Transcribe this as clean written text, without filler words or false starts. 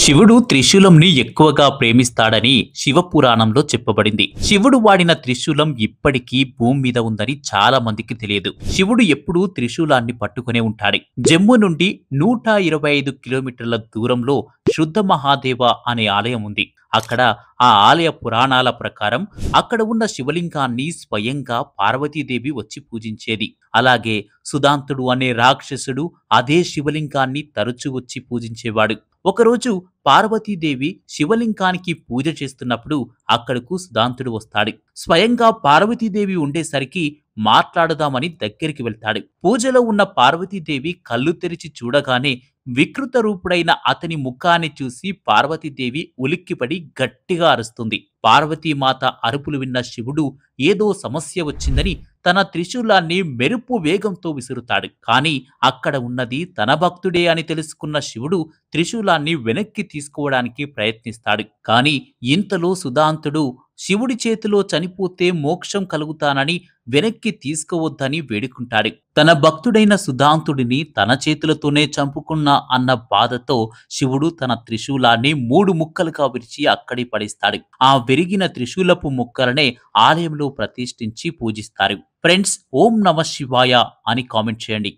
శివుడు త్రిశూలంని ఎక్కువగా ప్రేమిస్తాడని శివపురాణంలో చెప్పబడింది. శివుడు వాడిన త్రిశూలం ఇప్పటికీ భూమి మీద ఉందని చాలా మందికి తెలియదు. శివుడు ఎప్పుడూ త్రిశూలాన్ని పట్టుకునే ఉంటాడు. జమ్ము నుండి 125 కిలోమీటర్ల దూరంలో శుద్ధ మహాదేవ అనే ఆలయం ఉంది. అక్కడ ఆ ఆలయ పురాణాల ప్రకారం అక్కడ ఉన్న శివలింగాన్ని స్వయంగా పార్వతీదేవి వచ్చి పూజించేది. అలాగే సుదాంతుడు అనే రాక్షసుడు అదే శివలింగాన్ని తరచూ వచ్చి పూజించేవాడు. ఒకరోజు పార్వతీదేవి శివలింగానికి పూజ చేస్తున్నప్పుడు అక్కడకు సుదాంతుడు వస్తాడు. స్వయంగా పార్వతీదేవి ఉండేసరికి మాట్లాడదామని దగ్గరికి వెళ్తాడు. పూజలో ఉన్న పార్వతీదేవి కళ్ళు తెరిచి చూడగానే వికృత రూపుడైన అతని ముఖాన్ని చూసి పార్వతీదేవి ఉలిక్కిపడి గట్టిగా అరుస్తుంది. పార్వతీమాత అరుపులు విన్న శివుడు ఏదో సమస్య వచ్చిందని తన త్రిశూలాన్ని మెరుపు వేగంతో విసురుతాడు. కానీ అక్కడ ఉన్నది తన భక్తుడే అని తెలుసుకున్న శివుడు త్రిశూలాన్ని వెనక్కి తీసుకోవడానికి ప్రయత్నిస్తాడు. కానీ ఇంతలో సుదాంతుడు శివుడి చేతిలో చనిపోతే మోక్షం కలుగుతానని వెనక్కి తీసుకోవద్దని వేడుకుంటాడు. తన భక్తుడైన సుదాంతుడిని తన చేతులతోనే చంపుకున్నా అన్న బాధతో శివుడు తన త్రిశూలాన్ని 3 ముక్కలుగా విరిచి అక్కడే పడేస్తాడు. ఆ విరిగిన త్రిశూలపు ముక్కలనే ఆలయంలో ప్రతిష్ఠించి పూజిస్తారు. ఫ్రెండ్స్, ఓం నమ శివాయ అని కామెంట్ చేయండి.